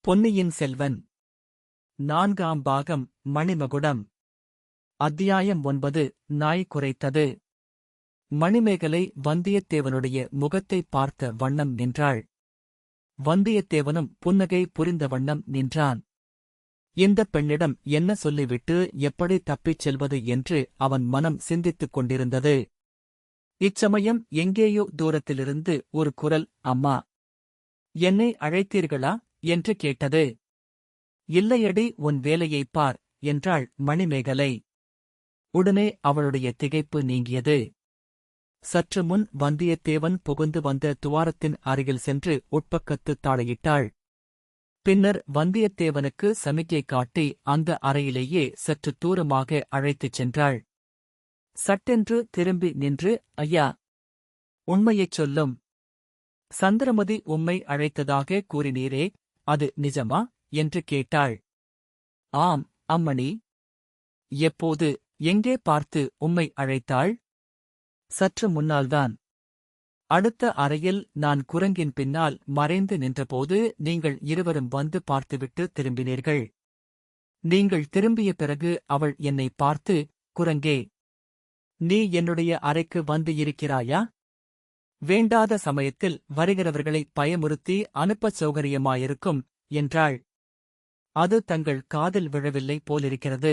பொன்னியின் செல்வன் நான்காம் பாகம் மணிமகுடம். அத்தியாயம் 9. நாய் குரைத்தது. மணிமேகலை வந்தியத்தேவனுடைய முகத்தை பார்த்த வண்ணம் நின்றாள். வந்தியத்தேவனும் புன்னகை புரிந்த வண்ணம் நின்றான். இந்தப் பெண்ணிடம் என்ன சொல்லிவிட்டு எப்படி தப்பிச் செல்வது என்று அவன் மனம் சிந்தித்துக் கொண்டிருந்தது. இச்சமயம் எங்கேயோ தூரத்திலிருந்து ஒரு குரல், அம்மா, என்னை அழைத்தீர்களா என்று கேட்டது. இல்லையடி, உன் வேலையைப் பார் என்றாள் மணிமேகலை. உடனே அவளுடைய திகைப்பு நீங்கியது. சற்று முன் வந்தியத்தேவன் புகுந்து வந்த துவாரத்தின் அருகில் சென்று உட்பக்கத்துத் தாழையிட்டாள். பின்னர் வந்தியத்தேவனுக்கு சமிக்கை காட்டி அந்த அறையிலேயே சற்று தூரமாக அழைத்துச் சென்றாள். சட்டென்று திரும்பி நின்று, ஐயா, உண்மையைச் சொல்லும். சந்திரமதி உம்மை அழைத்ததாக கூறினீரே, அது நிஜமா என்று கேட்டாள். ஆம் அம்மணி. எப்போது, எங்கே பார்த்து உம்மை அழைத்தாள்? சற்று முன்னால்தான். அடுத்த அறையில் நான் குரங்கின் பின்னால் மறைந்து நின்றபோது நீங்கள் இருவரும் வந்து பார்த்துவிட்டு திரும்பினீர்கள். நீங்கள் திரும்பிய பிறகு அவள் என்னை பார்த்து, குரங்கே, நீ என்னுடைய அறைக்கு வந்து இருக்கிறாயா? வேண்டாத சமயத்தில் வருகிறவர்களை பயமுறுத்தி அனுப்பச் சௌகரியமாயிருக்கும் என்றாள். அது தங்கள் காதில் விழவில்லை போலிருக்கிறது.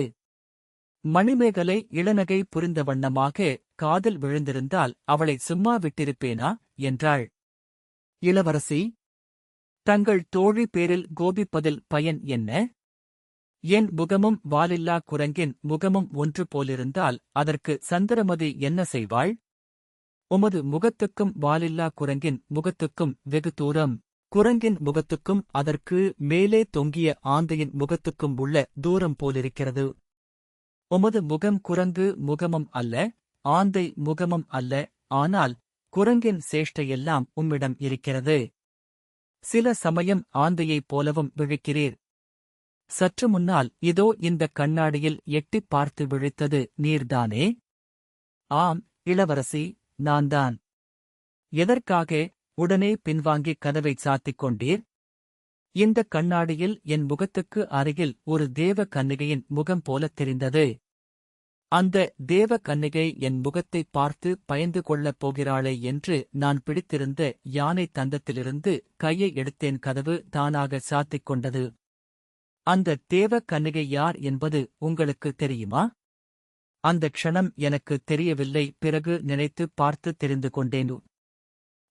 மணிமேகலை இளநகை புரிந்த வண்ணமாக, காதில் விழுந்திருந்தால் அவளை சும்மா விட்டிருப்பேனா என்றாள். இளவரசி, தங்கள் தோழி பேரில் கோபிப்பதில் பயன் என்ன? என் முகமும் வாலில்லா குரங்கின் முகமும் ஒன்று போலிருந்தால் அதற்கு சந்திரமதி என்ன செய்வாள்? உமது முகத்துக்கும் வாலில்லா குரங்கின் முகத்துக்கும் வெகு தூரம். குரங்கின் முகத்துக்கும் அதற்கு மேலே தொங்கிய ஆந்தையின் முகத்துக்கும் உள்ள தூரம் போலிருக்கிறது. உமது முகம் குரங்கு முகமும் அல்ல, ஆந்தை முகமும் அல்ல, ஆனால் குரங்கின் சேஷ்டையெல்லாம் உம்மிடம் இருக்கிறது. சில சமயம் ஆந்தையைப் போலவும் விழிக்கிறீர். சற்று முன்னால் இதோ இந்தக் கண்ணாடியில் எட்டிப் பார்த்து விழித்தது நீர்தானே? ஆம் இளவரசி, நான்தான். எதற்காக உடனே பின்வாங்கிக் கதவைச் சாத்திக் கொண்டீர்? இந்தக் கண்ணாடியில் என் முகத்துக்கு அருகில் ஒரு தேவ கன்னிகையின் முகம் போலத் தெரிந்தது. அந்த தேவ கன்னிகை என் முகத்தைப் பார்த்து பயந்து கொள்ளப் போகிறாளே என்று நான் பிடித்திருந்த யானை தந்தத்திலிருந்து கையை எடுத்தேன். கதவு தானாக சாத்திக் கொண்டது. அந்த தேவ கன்னிகை யார் என்பது உங்களுக்கு தெரியுமா? அந்த க்ஷணம் எனக்கு தெரியவில்லை. பிறகு நினைத்து பார்த்து தெரிந்து கொண்டேன்.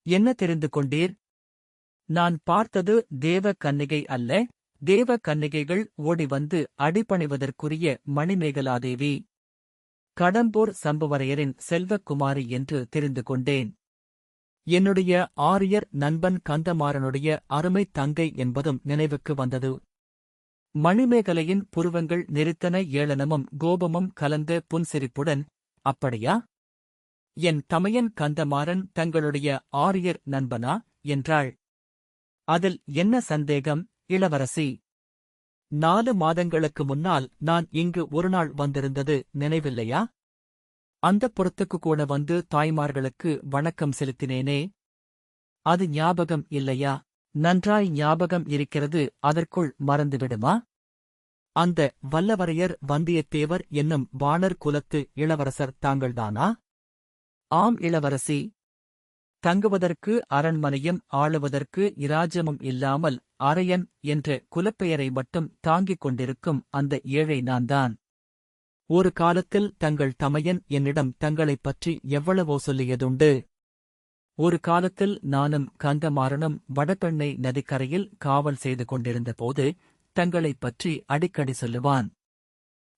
என்ன தெரிந்து கொண்டீர்? நான் பார்த்தது தேவ கன்னிகை அல்ல, தேவ கன்னிகைகள் ஓடி வந்து அடிபணிவதற்குரிய மணிமேகலாதேவி, கடம்பூர் சம்புவரையரின் செல்வக்குமாரி என்று தெரிந்து கொண்டேன். என்னுடைய ஆரியர் நண்பன் கந்தமாறனுடைய அருமைத் தங்கை என்பதும் நினைவுக்கு வந்தது. மணிமேகலையின் புருவங்கள் நெரித்தன. ஏளனமும் கோபமும் கலந்த புன்சிரிப்புடன், அப்படியா? என் தமையன் கந்தமாறன் தங்களுடைய ஆரியர் நண்பனா என்றாள். அதில் என்ன சந்தேகம் இளவரசி? 4 மாதங்களுக்கு முன்னால் நான் இங்கு ஒருநாள் வந்திருந்தது நினைவில்லையா? அந்தப் புறத்துக்கு கூட வந்து தாய்மார்களுக்கு வணக்கம் செலுத்தினேனே, அது ஞாபகம் இல்லையா? நன்றாய் ஞாபகம் இருக்கிறது. அதற்குள் மறந்துவிடுமா? அந்த வல்லவரையர் வந்தியத்தேவர் என்னும் வாணர் குலத்து இளவரசர் தாங்கள்தானா? ஆம் இளவரசி. தங்குவதற்கு அரண்மனையும் ஆளுவதற்கு இராஜ்யமும் இல்லாமல் அரையன் என்ற குலப்பெயரை மட்டும் தாங்கிக் கொண்டிருக்கும் அந்த ஏழை நான்தான். ஒரு காலத்தில் தங்கள் தமையன் என்னிடம் தங்களைப் பற்றி எவ்வளவோ சொல்லியதுண்டு. ஒரு காலத்தில் நானும் கந்தமாறனும் வடபெண்ணை நதிக்கரையில் காவல் செய்து கொண்டிருந்தபோது தங்களைப் பற்றி அடிக்கடி சொல்லுவான்.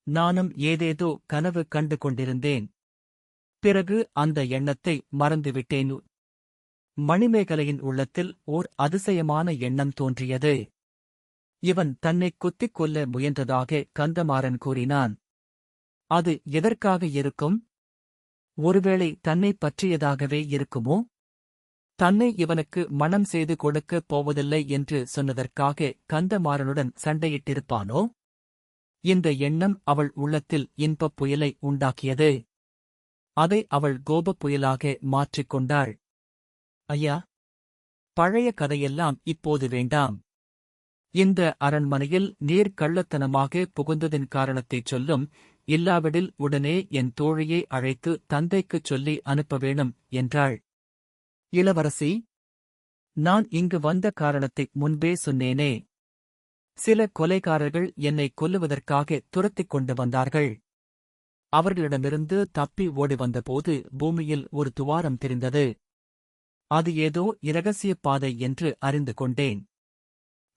நானும் ஏதேதோ கனவு கண்டு கொண்டிருந்தேன். பிறகு அந்த எண்ணத்தை மறந்துவிட்டேன். மணிமேகலையின் உள்ளத்தில் ஓர் அதிசயமான எண்ணம் தோன்றியது. இவன் தன்னைக் குத்திக் கொல்ல முயன்றதாக கந்தமாறன் கூறினான். அது எதற்காக இருக்கும்? ஒருவேளை தன்னைப் பற்றியதாகவே இருக்குமோ? தன்னை இவனுக்கு மணம் செய்து கொடுக்கப் போவதில்லை என்று சொன்னதற்காக கந்தமாறனுடன் சண்டையிட்டிருப்பானோ? இந்த எண்ணம் அவள் உள்ளத்தில் இன்பப் புயலை உண்டாக்கியது. அதை அவள் கோபப் புயலாக மாற்றிக்கொண்டாள். ஐயா, பழைய கதையெல்லாம் இப்போது வேண்டாம். இந்த அரண்மனையில் நீர் கள்ளத்தனமாக புகுந்ததின் காரணத்தைச் சொல்லும், இல்லாவிடில் உடனே என் தோழியை அழைத்து தந்தைக்குச் சொல்லி அனுப்ப வேணும் என்றாள். இளவரசி, நான் இங்கு வந்த காரணத்தை முன்பே சொன்னேனே. சில கொலைகாரர்கள் என்னை கொல்லுவதற்காக துரத்திக் கொண்டு வந்தார்கள். அவர்களிடமிருந்து தப்பி ஓடி வந்தபோது பூமியில் ஒரு துவாரம் தெரிந்தது. அது ஏதோ இரகசிய பாதை என்று அறிந்து கொண்டேன்.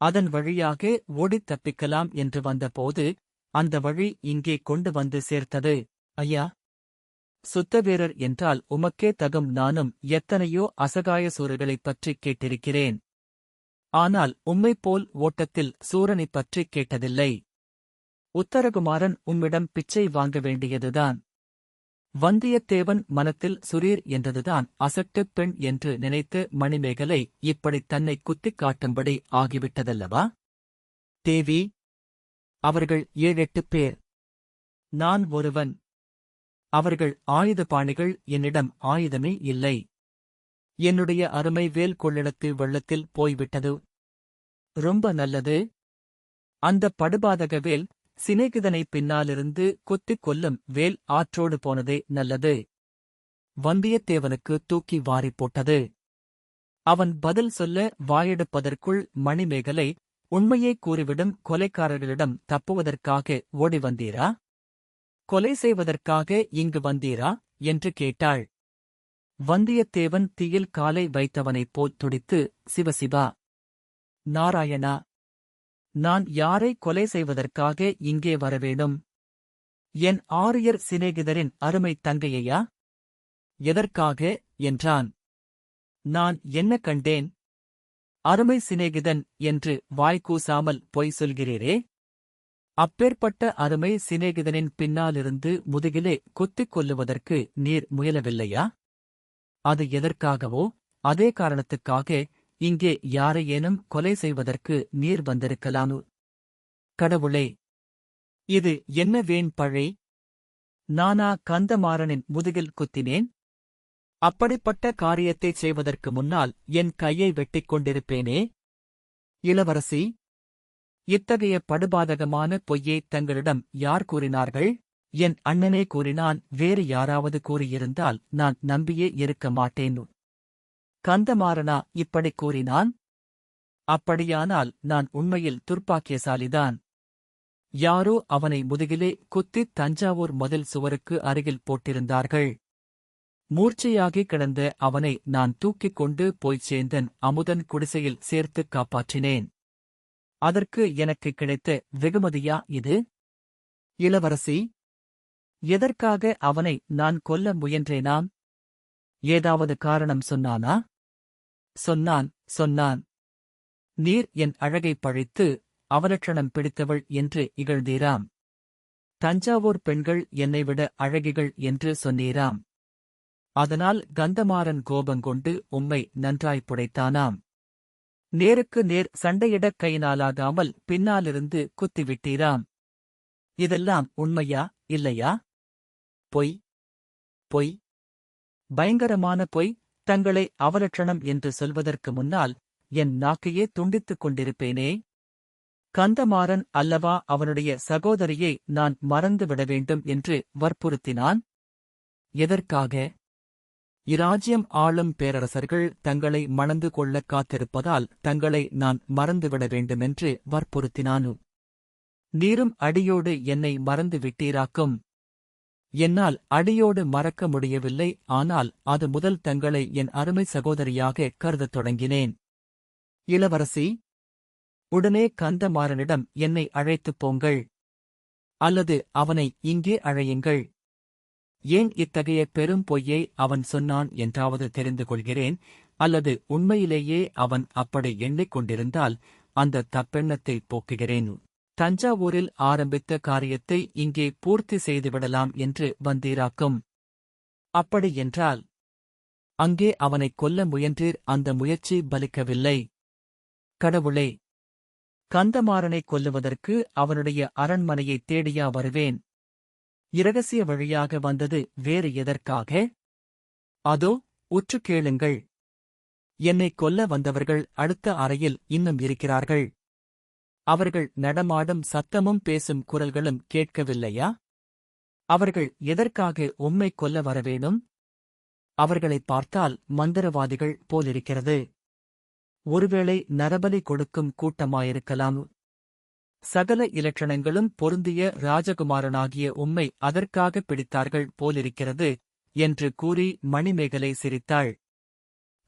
அதன் வழியாக ஓடித் தப்பிக்கலாம் என்று வந்தபோது அந்த வழி இங்கே கொண்டு வந்து சேர்த்தது. ஐயா, சுத்தவீரர் என்றால் உமக்கே தகும். நானும் எத்தனையோ அசகாய சூரர்களைப் பற்றிக் கேட்டிருக்கிறேன். ஆனால் உம்மைப்போல் ஓட்டத்தில் சூரனைப் பற்றிக் கேட்டதில்லை. உத்தரகுமாரன் உம்மிடம் பிச்சை வாங்க வேண்டியதுதான். வந்தியத்தேவன் மனத்தில் சுரீர் என்றதுதான் அசட்டுப் பெண் என்று நினைத்து மணிமேகலை இப்படித் தன்னை குத்திக் காட்டும்படி ஆகிவிட்டதல்லவா? தேவி, அவர்கள் 7-8 பேர். நான் ஒருவன். அவர்கள் ஆயுதபாணிகள். என்னிடம் ஆயுதமே இல்லை. என்னுடைய அருமை வேல் கொள்ளிடத்து வெள்ளத்தில் போய்விட்டது. ரொம்ப நல்லது. அந்தப் படுபாதக வேல் சிநேகிதனை பின்னாலிருந்து குத்திக் கொல்லும் வேல் ஆற்றோடு போனதே நல்லது. வந்தியத்தேவனுக்கு தூக்கி வாரிப் போட்டது. அவன் பதில் சொல்ல வாயெடுப்பதற்குள் மணிமேகலை, உண்மையை கூறிவிடும் கொலைக்காரர்களிடம் தப்புவதற்காக ஓடி வந்தீரா? கொலை செய்வதற்காக இங்கு வந்தீரா என்று கேட்டாள். வந்தியத்தேவன் தீயில் காலை வைத்தவனைப் போல் துடித்து, சிவசிவா, நாராயணா, நான் யாரை கொலை செய்வதற்காக இங்கே வரவேணும்? என் ஆரியர் சிநேகிதரின் அருமை தங்கையையா? எதற்காக என்றான். நான் என்ன கண்டேன்? அருமை சிநேகிதன் என்று வாய்க்கூசாமல் பொய் சொல்கிறீரே. அப்பேற்பட்ட அருமை சிநேகிதனின் பின்னாலிருந்து முதுகிலே குத்திக் கொல்லுவதற்கு நீர் முயலவில்லையா? அது எதற்காகவோ அதே காரணத்துக்காக இங்கே யாரையேனும் கொலை செய்வதற்கு நீர் வந்திருக்கலானு. கடவுளே, இது என்ன வீண் பழி? நானா கந்தமாறனின் முதுகில் குத்தினேன்? அப்படிப்பட்ட காரியத்தைச் செய்வதற்கு முன்னால் என் கையை வெட்டிக் கொண்டிருப்பேனே. இளவரசி, இத்தகைய படுபாதகமான பொய்யை தங்களிடம் யார் கூறினார்கள்? என் அண்ணனே கூறினான். வேறு யாராவது கூறியிருந்தால் நான் நம்பியே இருக்க மாட்டேன். கந்தமாறனா இப்படிக் கூறினான்? அப்படியானால் நான் உண்மையில் துர்ப்பாக்கியசாலிதான். யாரோ அவனை முதுகிலே குத்தித் தஞ்சாவூர் மதில் சுவருக்கு அருகில் போட்டிருந்தார்கள். மூர்ச்சையாகி கிடந்த அவனை நான் தூக்கிக் கொண்டு போய்ச் சேந்தன் அமுதன் குடிசையில் சேர்த்துக் காப்பாற்றினேன். அதற்கு எனக்கு கிடைத்த வெகுமதியா இது? இளவரசி, எதற்காக அவனை நான் கொல்ல முயன்றேனாம்? ஏதாவது காரணம் சொன்னானா? சொன்னான். நீர் என் அழகை பழித்து அவலட்சணம் பிடித்தவள் என்று இகழ்ந்தீராம். தஞ்சாவூர் பெண்கள் என்னைவிட அழகிகள் என்று சொன்னீராம். அதனால் கந்தமாறன் கோபங்கொண்டு உம்மை நன்றாய்ப் புடைத்தானாம். நேருக்கு நேர் சண்டையிடக் கையினாலாகாமல் பின்னாலிருந்து குத்திவிட்டீராம். இதெல்லாம் உண்மையா இல்லையா? பொய், பயங்கரமான பொய். தங்களை அவலட்சணம் என்று சொல்வதற்கு முன்னால் என் நாக்கையே துண்டித்துக் கொண்டிருப்பேனே. கந்தமாறன் அல்லவா அவனுடைய சகோதரியை நான் மறந்துவிட வேண்டும் என்று வற்புறுத்தினான். எதற்காக? இராஜ்யம் ஆளும் பேரரசர்கள் தங்களை மணந்து கொள்ளக் காத்திருப்பதால் தங்களை நான் மறந்துவிட வேண்டுமென்று வற்புறுத்தினானு. நீரும் அடியோடு என்னை மறந்து விட்டீராக்கும். என்னால் அடியோடு மறக்க முடியவில்லை. ஆனால் அது முதல் தங்களை என் அருமை சகோதரியாக கருதத் தொடங்கினேன். இளவரசி, உடனே கந்தமாறனிடம் என்னை அழைத்துப் போங்கள். அல்லது அவனை இங்கே அழையுங்கள். ஏன் இத்தகைய பெரும் பொய்யை அவன் சொன்னான் என்றாவது தெரிந்து கொள்கிறேன். அல்லது உண்மையிலேயே அவன் அப்படி எண்ணிக் கொண்டிருந்தால் அந்த தப்பெண்ணத்தைப் போக்குகிறேன். தஞ்சாவூரில் ஆரம்பித்த காரியத்தை இங்கே பூர்த்தி செய்துவிடலாம் என்று வந்தீராக்கும். அப்படியென்றால் அங்கே அவனைக் கொல்ல முயன்றீர். அந்த முயற்சி பலிக்கவில்லை. கடவுளே, கந்தமாறனைக் கொல்லுவதற்கு அவனுடைய அரண்மனையைத் தேடியா வருவேன்? இரகசிய வழியாக வந்தது வேறு எதற்காக? அதோ உற்று கேளுங்கள். என்னைக் கொல்ல வந்தவர்கள் அடுத்த அறையில் இன்னும் இருக்கிறார்கள். அவர்கள் நடமாடும் சத்தமும் பேசும் குரல்களும் கேட்கவில்லையா? அவர்கள் எதற்காக உம்மை கொல்ல வரவேணும்? அவர்களைப் பார்த்தால் மந்திரவாதிகள் போலிருக்கிறது. ஒருவேளை நரபலி கொடுக்கும் கூட்டமாயிருக்கலாம். சகல இலட்சணங்களும் பொருந்திய ராஜகுமாரனாகிய உம்மை அதற்காக பிடித்தார்கள் போலிருக்கிறது என்று கூறி மணிமேகலை சிரித்தாள்.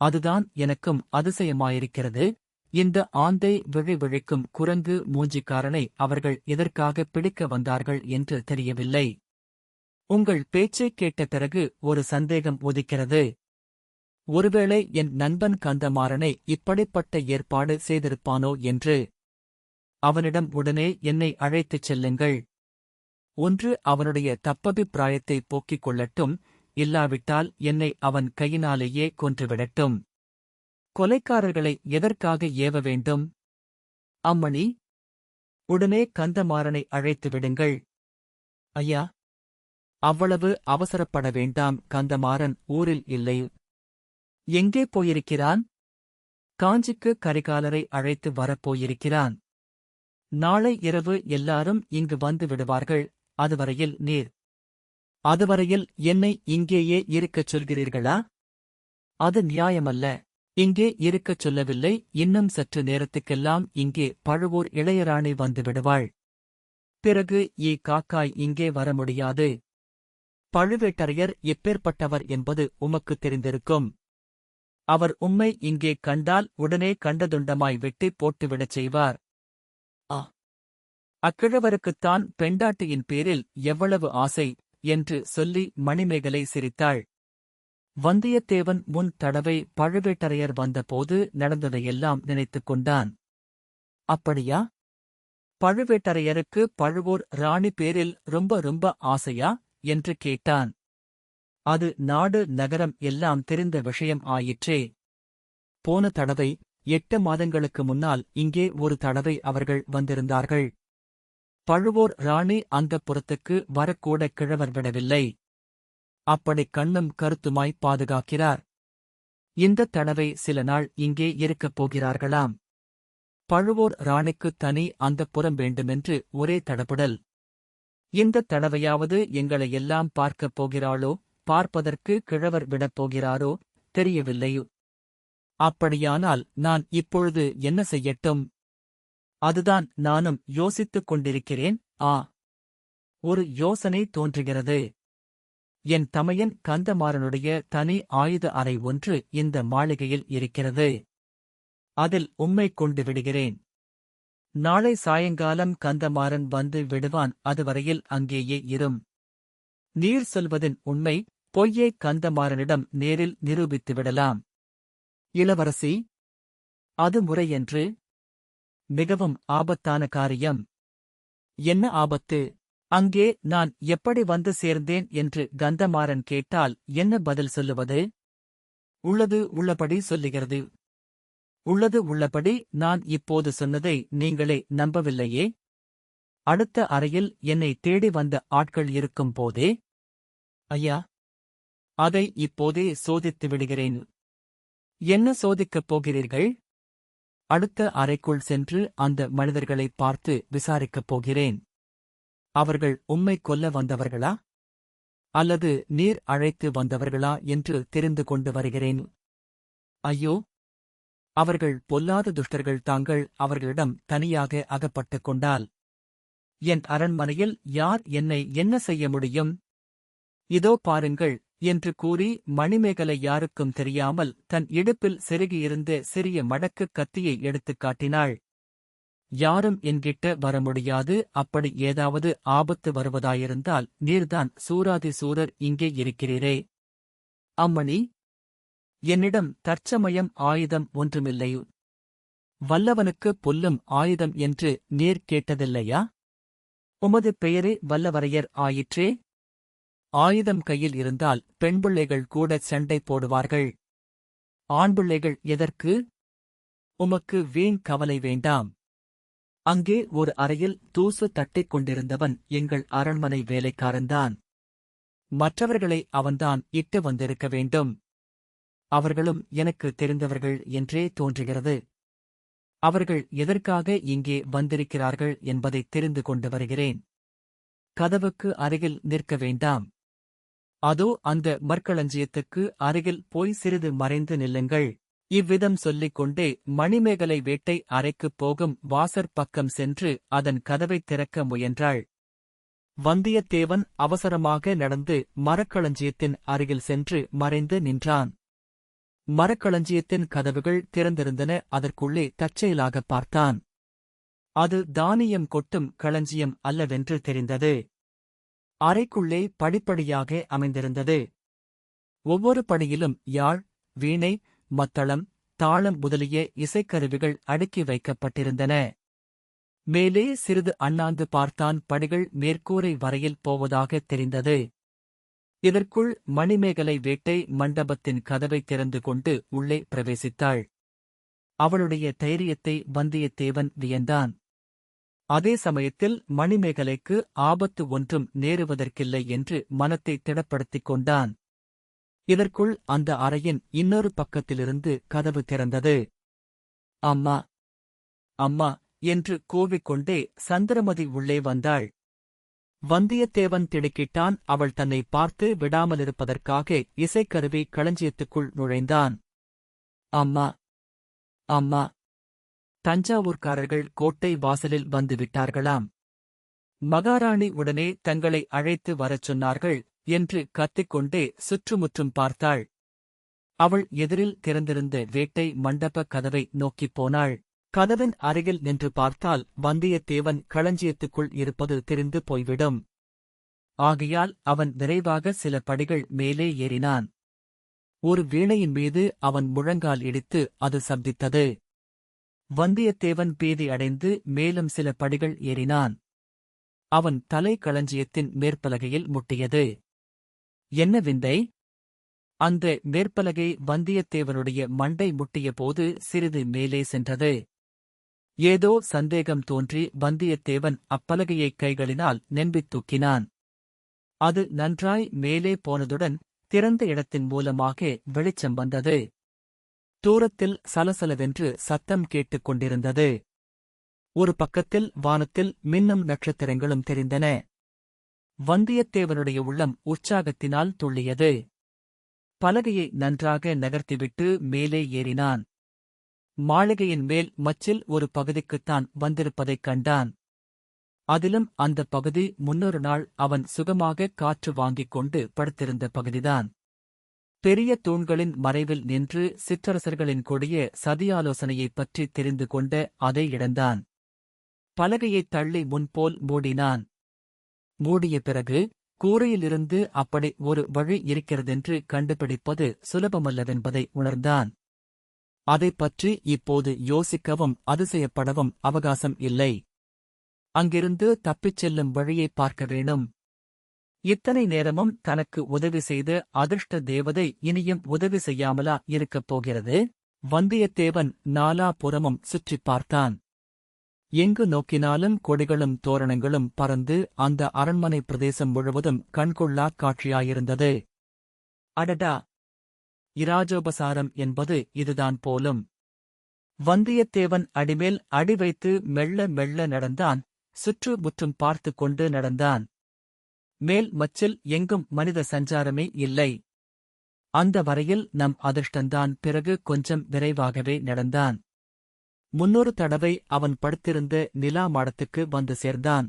அதுதான் எனக்கும் அதிசயமாயிருக்கிறது. இந்த ஆந்தை விழிவிழிக்கும் குரங்கு மூஞ்சிக்காரனை அவர்கள் எதற்காக பிடிக்க வந்தார்கள் என்று தெரியவில்லை. உங்கள் பேச்சைக் கேட்ட பிறகு ஒரு சந்தேகம் உதிக்கிறது. ஒருவேளை என் நண்பன் கந்தமாறனை இப்படிப்பட்ட ஏற்பாடு செய்திருப்பானோ என்று. அவனிடம் உடனே என்னை அழைத்துச் செல்லுங்கள். ஒன்று அவனுடைய தப்பபிப்பிராயத்தை போக்கிக் கொள்ளட்டும், இல்லாவிட்டால் என்னை அவன் கையினாலேயே கொன்றுவிடட்டும். கொலைக்காரர்களை எதற்காக ஏவ வேண்டும்? அம்மணி, உடனே கந்தமாறனை அழைத்து விடுங்கள். ஐயா, அவ்வளவு அவசரப்பட வேண்டாம். கந்தமாறன் ஊரில் இல்லை. எங்கே போயிருக்கிறான்? காஞ்சிக்கு கரிகாலரை அழைத்து வரப்போயிருக்கிறான். நாளை இரவு எல்லாரும் இங்கு வந்து விடுவார்கள். அதுவரையில் நீர். அதுவரையில் என்னை இங்கேயே இருக்கச் சொல்கிறீர்களா? அது நியாயமல்ல. இங்கே இருக்கச் சொல்லவில்லை. இன்னும் சற்று நேரத்துக்கெல்லாம் இங்கே பழுவூர் இளையராணி வந்து விடுவாள். பிறகு காக்காய் இங்கே வர முடியாது. பழுவேட்டரையர் எப்பேற்பட்டவர் என்பது உமக்குத் தெரிந்திருக்கும். அவர் உம்மை இங்கே கண்டால் உடனே கண்டதுண்டமாய் வெட்டிப் போட்டுவிடச் செய்வார். அக்கிழவருக்குத்தான் பெண்டாட்டியின் பேரில் எவ்வளவு ஆசை என்று சொல்லி மணிமேகலை சிரித்தாள். வந்தியத்தேவன் முன் தடவை பழுவேட்டரையர் வந்தபோது நடந்ததையெல்லாம் நினைத்துக் கொண்டான். அப்படியா? பழுவேட்டரையருக்கு பழுவூர் ராணி பேரில் ரொம்ப ஆசையா என்று கேட்டான். அது நாடு நகரம் எல்லாம் தெரிந்த விஷயம் ஆயிற்றே. போன தடவை 8 மாதங்களுக்கு முன்னால் இங்கே ஒரு தடவை அவர்கள் வந்திருந்தார்கள். பழுவூர் ராணி அந்தப்புறத்துக்கு வரக்கூட கிழவர் விடவில்லை. அப்படி கண்ணும் கருத்துமாய் பாதுகாக்கிறார். இந்தத் தடவை சில நாள் இங்கே இருக்கப் போகிறார்களாம். பழுவூர் ராணிக்குத் தனி அந்தப்புறம் வேண்டுமென்று ஒரே தடபுடல். இந்தத் தடவையாவது எங்களையெல்லாம் பார்க்கப் போகிறாளோ, பார்ப்பதற்கு கிழவர் விடப் போகிறாரோ தெரியவில்லையோ. அப்படியானால் நான் இப்பொழுது என்ன செய்யட்டும்? அதுதான் நானும் யோசித்துக் கொண்டிருக்கிறேன். ஒரு யோசனை தோன்றுகிறது. என் தமையன் கந்தமாறனுடைய தனி ஆயுத அறை ஒன்று இந்த மாளிகையில் இருக்கிறது. அதில் உம்மை கொண்டு விடுகிறேன். நாளை சாயங்காலம் கந்தமாறன் வந்து விடுவான். அதுவரையில் அங்கேயே இரும். நீர் சொல்வதின் உண்மை பொய்யை கந்தமாறனிடம் நேரில் நிரூபித்து விடலாம். இளவரசி, அது முறையென்று. மிகவும் ஆபத்தான காரியம். என்ன ஆபத்து? அங்கே நான் எப்படி வந்து சேர்ந்தேன் என்று கந்தமாறன் கேட்டால் என்ன பதில் சொல்லுவது? உள்ளது உள்ளபடி சொல்லுகிறது. உள்ளது உள்ளபடி நான் இப்போது சொன்னதை நீங்களே நம்பவில்லையே. அடுத்த அறையில் என்னை தேடி வந்த ஆட்கள் இருக்கும் போதே. ஐயா, அதை இப்போதே சோதித்து விடுகிறேன். என்ன சோதிக்கப் போகிறீர்கள்? அடுத்த அறைக்குள் சென்று அந்த மனிதர்களைப் பார்த்து விசாரிக்கப் போகிறேன். அவர்கள் உம்மை கொல்ல வந்தவர்களா அல்லது நீர் அழைத்து வந்தவர்களா என்று தெரிந்து கொண்டு வருகிறேன். ஐயோ, அவர்கள் பொல்லாத துஷ்டர்கள். தாங்கள் அவர்களிடம் தனியாக அகப்பட்டுக் கொண்டால் என் அரண்மனையில் யார் என்னை என்ன செய்ய முடியும்? இதோ பாருங்கள் என்று கூறி மணிமேகலை யாருக்கும் தெரியாமல் தன் இடுப்பில் செருகியிருந்த சிறிய மடக்குக் கத்தியை எடுத்துக் காட்டினாள். யாரும் என்கிட்ட வர முடியாது. அப்படி ஏதாவது ஆபத்து வருவதாயிருந்தால் நீர்தான் சூராதி சூரர் இங்கே இருக்கிறீரே. அம்மணி, என்னிடம் தற்சமயம் ஆயுதம் ஒன்றுமில்லை. வல்லவனுக்கு புல்லும் ஆயுதம் என்று நீர் கேட்டதில்லையா? உமது பெயரே வல்லவரையர் ஆயிற்றே. ஆயுதம் கையில் இருந்தால் பெண்பிள்ளைகள் கூட சண்டை போடுவார்கள். ஆண்பிள்ளைகள் எதற்கு? உமக்கு வீண் கவலை வேண்டாம். அங்கே ஒரு அறையில் தூசு தட்டிக் கொண்டிருந்தவன் எங்கள் அரண்மனை வேலைக்காரன்தான். மற்றவர்களை அவன்தான் இட்டு வந்திருக்க வேண்டும். அவர்களும் எனக்கு தெரிந்தவர்கள் என்றே தோன்றுகிறது. அவர்கள் எதற்காக இங்கே வந்திருக்கிறார்கள் என்பதை தெரிந்து கொண்டு வருகிறேன். கதவுக்கு அருகில் நிற்க வேண்டாம். அதோ அந்த மற்களஞ்சியத்துக்கு அருகில் போய் சிறிது மறைந்து நில்லுங்கள். இவ்விதம் சொல்லிக் கொண்டே மணிமேகலை வேட்டை அறைக்குப் போகும் வாசற் பக்கம் சென்று அதன் கதவைத் திறக்க முயன்றாள். வந்தியத்தேவன் அவசரமாக நடந்து மரக்களஞ்சியத்தின் அருகில் சென்று மறைந்து நின்றான். மரக்களஞ்சியத்தின் கதவுகள் திறந்திருந்தன. அதற்குள்ளே தற்செயலாகப் பார்த்தான். அது தானியம் கொட்டும் களஞ்சியம் அல்லவென்று தெரிந்தது. அறைக்குள்ளே படிப்படியாக அமைந்திருந்தது. ஒவ்வொரு படியிலும் யாழ், வீணை, மத்தளம், தாளம் முதலிய இசைக்கருவிகள் அடுக்கி வைக்கப்பட்டிருந்தன. மேலே சிறிது அண்ணாந்து பார்த்தான். படிகள் மேற்கூரை வரையில் போவதாகத் தெரிந்தது. இதற்குள் மணிமேகலை வேட்டை மண்டபத்தின் கதவை திறந்து கொண்டு உள்ளே பிரவேசித்தாள். அவளுடைய தைரியத்தை வந்தியத்தேவன் வியந்தான். அதே சமயத்தில் மணிமேகலைக்கு ஆபத்து ஒன்றும் நேருவதற்கில்லை என்று மனத்தை திடப்படுத்திக் கொண்டான். இதற்குள் அந்த அறையின் இன்னொரு பக்கத்திலிருந்து கதவு திறந்தது. அம்மா, அம்மா என்று கூவிக்கொண்டே சந்திரமதி உள்ளே வந்தாள். வந்தியத்தேவன் திடுக்கிட்டான். அவள் தன்னை பார்த்து விடாமலிருப்பதற்காக இசைக்கருவி களஞ்சியத்துக்குள் நுழைந்தான். அம்மா, அம்மா, தஞ்சாவூர்காரர்கள் கோட்டை வாசலில் வந்துவிட்டார்களாம். மகாராணி உடனே தங்களை அழைத்து வரச் சொன்னார்கள் என்று கத்திக்கொண்டே சுற்றுமுற்றும் பார்த்தாள். அவள் எதிரில் திறந்திருந்த வேட்டை மண்டப கதவை நோக்கிப் போனாள். கதவின் அருகில் நின்று பார்த்தால் வந்தியத்தேவன் களஞ்சியத்துக்குள் இருப்பது தெரிந்து போய்விடும். ஆகையால் அவன் விரைவாக சில படிகள் மேலே ஏறினான். ஒரு வீணையின் மீது அவன் முழங்கால் இடித்து அது சப்தித்தது. வந்தியத்தேவன் பீதி அடைந்து மேலும் சில படிகள் ஏறினான். அவன் தலை களஞ்சியத்தின் மேற்பலகையில் முட்டியது. என்ன விந்தை! அந்த மேற்பலகை வந்தியத்தேவனுடைய மண்டை முட்டிய போது சிறிது மேலே சென்றது. ஏதோ சந்தேகம் தோன்றி வந்தியத்தேவன் அப்பலகையைக் கைகளினால் நெம்பித் தூக்கினான். அது நன்றாய் மேலே போனதுடன் திறந்த இடத்தின் மூலமாக வெளிச்சம் வந்தது. தூரத்தில் சலசலவென்று சத்தம் கேட்டுக் கொண்டிருந்தது. ஒரு பக்கத்தில் வானத்தில் மின்னும் நட்சத்திரங்களும் தெரிந்தன. வந்தியத்தேவனுடைய உள்ளம் உற்சாகத்தினால் துள்ளியது. பலகையை நன்றாக நகர்த்திவிட்டு மேலே ஏறினான். மாளிகையின் மேல் மச்சில் ஒரு பகுதிக்குத்தான் வந்திருப்பதைக் கண்டான். அதிலும் அந்தப் பகுதி முன்னொரு நாள் அவன் சுகமாக காற்று வாங்கிக் கொண்டு படுத்திருந்த பகுதிதான். பெரிய தூண்களின் மறைவில் நின்று சிற்றரசர்களின் கொடிய சதியாலோசனையைப் பற்றி தெரிந்து கொண்ட அதை இழந்தான். பலகையைத் தள்ளி முன்போல் மூடினான். மூடிய பிறகு கூரையிலிருந்து அப்படி ஒரு வழி இருக்கிறதென்று கண்டுபிடிப்பது சுலபமல்லவென்பதை உணர்ந்தான். அதைப் பற்றி இப்போது யோசிக்கவும் அதிசயப்படவும் அவகாசம் இல்லை. அங்கிருந்து தப்பிச் செல்லும் வழியைப் பார்க்க வேணும். இத்தனை நேரமும் தனக்கு உதவி செய்த அதிர்ஷ்ட தேவதை இனியும் உதவி செய்யாமலா இருக்கப் போகிறது? வந்தியத்தேவன் நாலாபுறமும் சுற்றிப் பார்த்தான். எங்கு நோக்கினாலும் கொடிகளும் தோரணங்களும் பறந்து அந்த அரண்மனை பிரதேசம் முழுவதும் கண்கொள்ளாக் காட்சியாயிருந்தது. அடடா! இராஜோபசாரம் என்பது இதுதான் போலும். வந்தியத்தேவன் அடிமேல் அடி வைத்து மெல்ல மெல்ல நடந்தான். சுற்று முற்றும் பார்த்து கொண்டு நடந்தான். மேல் மச்சில் எங்கும் மனித சஞ்சாரமே இல்லை. அந்த வரையில் நம் அதிர்ஷ்டந்தான். பிறகு கொஞ்சம் விரைவாகவே நடந்தான். முன்னொரு தடவை அவன் படுத்திருந்த நிலா மாடத்துக்கு வந்து சேர்ந்தான்.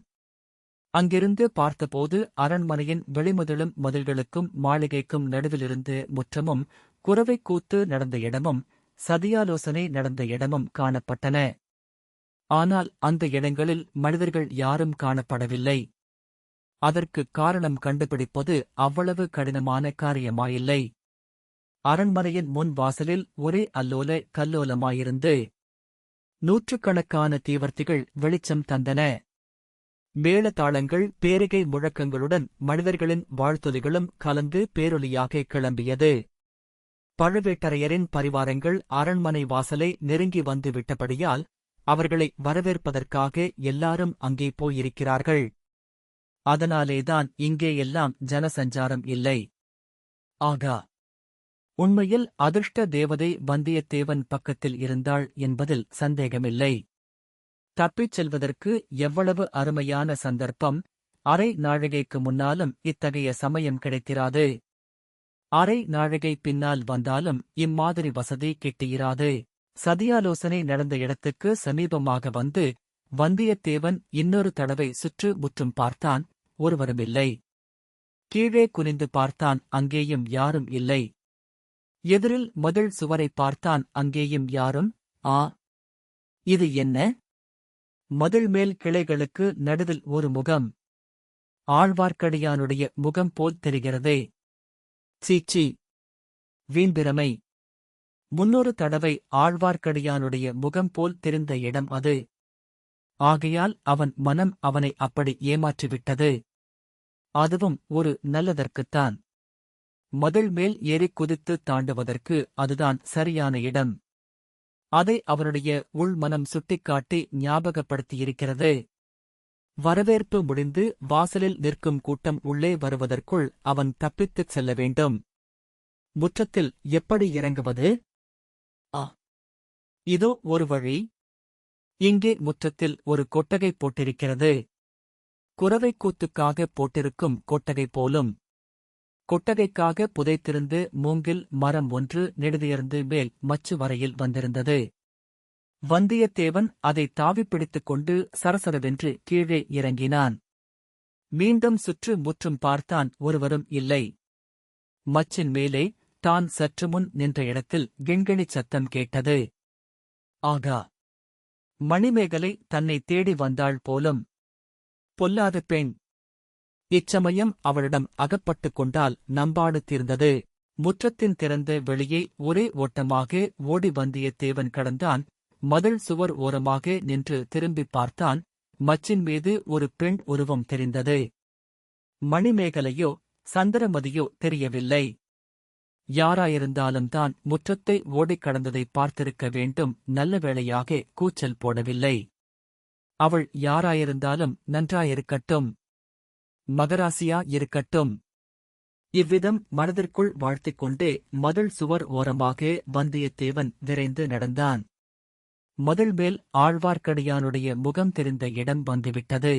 அங்கிருந்து பார்த்தபோது அரண்மனையின் வெளிமுதலும் மதில்களுக்கும் மாளிகைக்கும் நடுவிலிருந்து முற்றமும் குரவைக் கூத்து நடந்த இடமும் சதியாலோசனை நடந்த இடமும் காணப்பட்டன. ஆனால் அந்த இடங்களில் மனிதர்கள் யாரும் காணப்படவில்லை. அதற்குக் காரணம் கண்டுபிடிப்பது அவ்வளவு கடினமான காரியமாயில்லை. அரண்மனையின் முன் வாசலில் ஒரே அல்லோல கல்லோலமாயிருந்து நூற்றுக்கணக்கான தீவர்த்திகள் வெளிச்சம் தந்தன. மேளதாளங்கள் பேரிகை முழக்கங்களுடன் மனிதர்களின் வாழ்த்தொலிகளும் கலந்து பேரொலியாக கிளம்பியது. பழுவேட்டரையரின் பரிவாரங்கள் அரண்மனை வாசலை நெருங்கி வந்து விட்டபடியால் அவர்களை வரவேற்பதற்காக எல்லாரும் அங்கே போயிருக்கிறார்கள். அதனாலேதான் இங்கே எல்லாம் ஜனசஞ்சாரம் இல்லை. ஆகா! உண்மையில் அதிர்ஷ்ட தேவதை வந்தியத்தேவன் பக்கத்தில் இருந்தாள் என்பதில் சந்தேகமில்லை. தப்பிச் செல்வதற்கு எவ்வளவு அருமையான சந்தர்ப்பம்! அரை நாழிகைக்கு முன்னாலும் இத்தகைய சமயம் கிடைத்திராது. அரை நாழிகை பின்னால் வந்தாலும் இம்மாதிரி வசதி கிட்டியிராது. சதியாலோசனை நடந்த இடத்துக்கு சமீபமாக வந்து வந்தியத்தேவன் இன்னொரு தடவை சுற்று முற்றும் பார்த்தான். ஒருவருமில்லை. கீழே குனிந்து பார்த்தான். அங்கேயும் யாரும் இல்லை. எதிரில் மதில் சுவரை பார்த்தான். அங்கேயும் யாரும். ஆ, இது என்ன? மதில் மேல் கிளைகளுக்கு நடுவில் ஒரு முகம். ஆழ்வார்க்கடியானுடைய முகம் போல் தெரிகிறதே. சீச்சி, வீண்பிரமை. முன்னொரு தடவை ஆழ்வார்க்கடியானுடைய முகம் போல் தெரிந்த இடம் அது. ஆகையால் அவன் மனம் அவனை அப்படி ஏமாற்றிவிட்டது. அதுவும் ஒரு நல்லதற்குத்தான். மதில் மேல் ஏறிக் குதித்து தாண்டுவதற்கு அதுதான் சரியான இடம். அதை அவனுடைய உள்மனம் சுட்டிக்காட்டி ஞாபகப்படுத்தியிருக்கிறது. வரவேற்பு முடிந்து வாசலில் நிற்கும் கூட்டம் உள்ளே வருவதற்குள் அவன் தப்பித்துச் செல்ல வேண்டும். முற்றத்தில் எப்படி இறங்குவது? இதோ ஒரு வழி. இங்கே முற்றத்தில் ஒரு கொட்டகை போட்டிருக்கிறது. குரவைக்கூத்துக்காக போட்டிருக்கும் கொட்டகை போலும். கொட்டகைக்காக புதைத்திருந்து மூங்கில் மரம் ஒன்று நெடுதியர்ந்து மேல் மச்சு வரையில் வந்திருந்தது. வந்தியத்தேவன் அதை தாவிப் பிடித்துக் கொண்டு சரசரவென்று கீழே இறங்கினான். மீண்டும் சுற்று முற்றும் பார்த்தான். ஒருவரும் இல்லை. மச்சின் மேலே தான் சற்றுமுன் நின்ற இடத்தில் கிண்கிணிச் சத்தம் கேட்டது. ஆகா! மணிமேகலை தன்னை தேடி வந்தாள் போலும். பொல்லாத பெண்! இச்சமயம் அவளிடம் அகப்பட்டுக் கொண்டால் நம்பாடு தீர்ந்தது. முற்றத்தின் திறந்த வெளியே ஒரே ஓட்டமாக ஓடி வந்தியத்தேவன் கடந்தான். மதில் சுவர் ஓரமாக நின்று திரும்பிப் பார்த்தான். மச்சின் மீது ஒரு பெண் உருவம் தெரிந்தது. மணிமேகலையோ சந்திரமதியோ தெரியவில்லை. யாராயிருந்தாலும் தான் முற்றத்தை ஓடிக் கடந்ததை பார்த்திருக்க வேண்டும். நல்ல வேளையாக கூச்சல் போடவில்லை. அவள் யாராயிருந்தாலும் நன்றாயிருக்கட்டும். மகராசியா இருக்கட்டும். இவ்விதம் மனதிற்குள் வாழ்த்திக் கொண்டே மதில் சுவர் ஓரமாக வந்தியத்தேவன் விரைந்து நடந்தான். மதில் மேல் ஆழ்வார்க்கடியானுடைய முகம் தெரிந்த இடம் வந்துவிட்டது.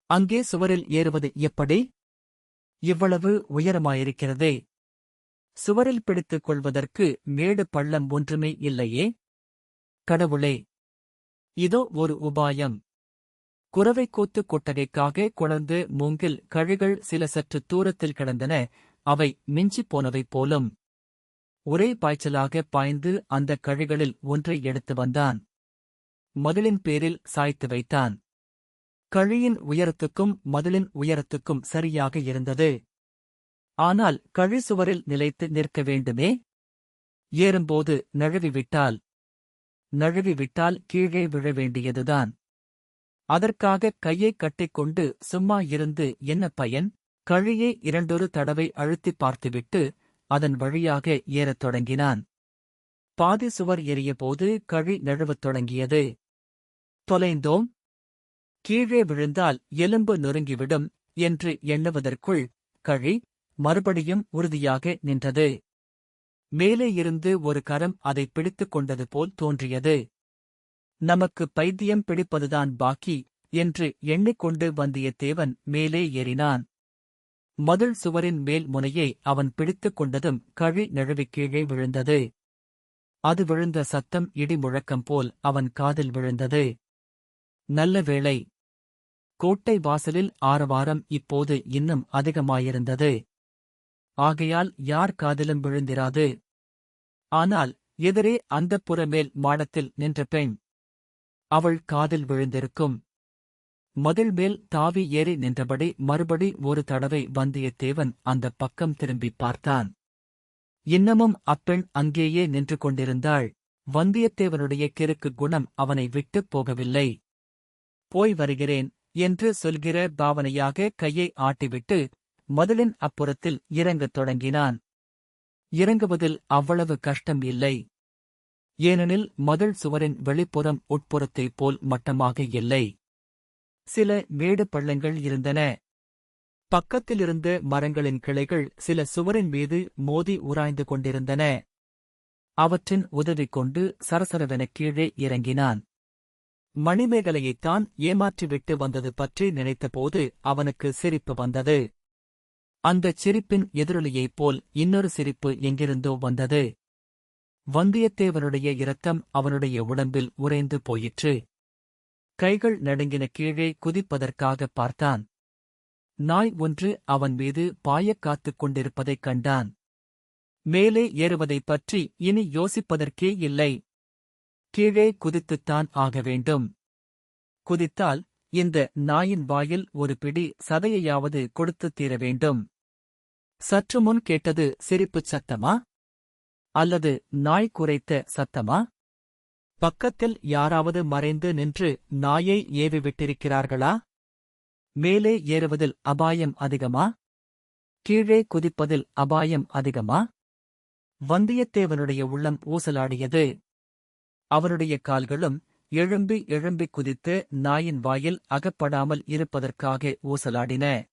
அங்கே சுவரில் ஏறுவது எப்படி? இவ்வளவு உயரமாயிருக்கிறதே. சுவரில் பிடித்துக் கொள்வதற்கு மேடு பள்ளம் ஒன்றுமே இல்லையே. கடவுளே! இதோ ஒரு உபாயம். குரவைக்கூத்து கொட்டகைக்காக கொணர்ந்து மூங்கில் கழிகள் சில சற்று தூரத்தில் கிடந்தன. அவை மிஞ்சிப் போனவை போலும். ஒரே பாய்ச்சலாக பாய்ந்து அந்த கழிகளில் ஒன்றை எடுத்து வந்தான். மதிலின் பேரில் சாய்த்து வைத்தான். கழியின் உயரத்துக்கும் மதிலின் உயரத்துக்கும் சரியாக இருந்தது. ஆனால் கழி சுவரில் நிலைத்து நிற்க வேண்டுமே. ஏறும்போது நழுவிவிட்டால் கீழே விழ வேண்டியதுதான். அதற்காக கையைக் கட்டிக்கொண்டு சும்மா இருந்து என்ன பயன்? கழியை இரண்டொரு தடவை அழுத்திப் பார்த்துவிட்டு அதன் வழியாக ஏறத் தொடங்கினான். பாதி சுவர் ஏறியபோது கழி நழுவத் தொடங்கியது. தொலைந்தோம், கீழே விழுந்தால் எலும்பு நொறுங்கிவிடும் என்று எண்ணுவதற்குள் கழி மறுபடியும் உறுதியாக நின்றது. மேலே இருந்து ஒரு கரம் அதை பிடித்துக் கொண்டது போல் தோன்றியது. நமக்கு பைத்தியம் பிடிப்பதுதான் பாக்கி என்று எண்ணிக்கொண்டு வந்தியத்தேவன் மேலே ஏறினான். மதில் சுவரின் மேல் முனையை அவன் பிடித்துக் கொண்டதும் கழி நழுவிக் கீழே விழுந்தது. அது விழுந்த சத்தம் இடி முழக்கம் போல் அவன் காதில் விழுந்தது. நல்ல வேளை. கோட்டை வாசலில் ஆரவாரம் இப்போது இன்னும் அதிகமாயிருந்தது. ஆகையால் யார் காதிலும் விழுந்திராது. ஆனால் எதிரே அந்தப்புற மேல் மாடத்தில் நின்ற பெண். அவள் காதில் விழுந்திருக்கும். மதில் மேல் தாவி ஏறி நின்றபடி மறுபடி ஒரு தடவை வந்தியத்தேவன் அந்தப் பக்கம் திரும்பிப் பார்த்தான். இன்னமும் அப்பெண் அங்கேயே நின்று கொண்டிருந்தாள். வந்தியத்தேவனுடைய கிறுக்கு குணம் அவனை விட்டுப் போகவில்லை. போய் வருகிறேன் என்று சொல்கிற பாவனையாக கையை ஆட்டிவிட்டு மதிலின் அப்புறத்தில் இறங்கத் தொடங்கினான். இறங்குவதில் அவ்வளவு கஷ்டம் இல்லை. ஏனெனில் மதில் சுவரின் வெளிப்புறம் உட்புறத்தைப் போல் மட்டமாக இல்லை. சில மேடு பள்ளங்கள் இருந்தன. பக்கத்திலிருந்த மரங்களின் கிளைகள் சில சுவரின் மீது மோதி உராய்ந்து கொண்டிருந்தன. அவற்றின் உதவி கொண்டு சரசரவென கீழே இறங்கினான். மணிமேகலையைத்தான் ஏமாற்றிவிட்டு வந்தது பற்றி நினைத்தபோது அவனுக்கு சிரிப்பு வந்தது. அந்தச் சிரிப்பின் எதிரொலியைப் போல் இன்னொரு சிரிப்பு எங்கிருந்தோ வந்தது. வந்தியத்தேவனுடைய இரத்தம் அவனுடைய உடம்பில் உறைந்து போயிற்று. கைகள் நடுங்கின. கீழே குதிப்பதற்காகப் பார்த்தான். நாய் ஒன்று அவன் மீது பாயக் காத்துக் கொண்டிருப்பதைக் கண்டான். மேலே ஏறுவதைப் பற்றி இனி யோசிப்பதற்கே இல்லை. கீழே குதித்துத்தான் ஆக வேண்டும். குதித்தால் இந்த நாயின் வாயில் ஒரு பிடி சதையையாவது கொடுத்துத் தீர வேண்டும். சற்று முன் கேட்டது சிரிப்புச் சத்தமா, அல்லது நாய் குரைத்த சத்தமா? பக்கத்தில் யாராவது மறைந்து நின்று நாயை ஏவிவிட்டிருக்கிறார்களா? மேலே ஏறுவதில் அபாயம் அதிகமா, கீழே குதிப்பதில் அபாயம் அதிகமா? வந்தியத்தேவனுடைய உள்ளம் ஊசலாடியது. அவனுடைய கால்களும் எழும்பி எழும்பிக் குதித்து நாயின் வாயில் அகப்படாமல் இருப்பதற்காக ஊசலாடின.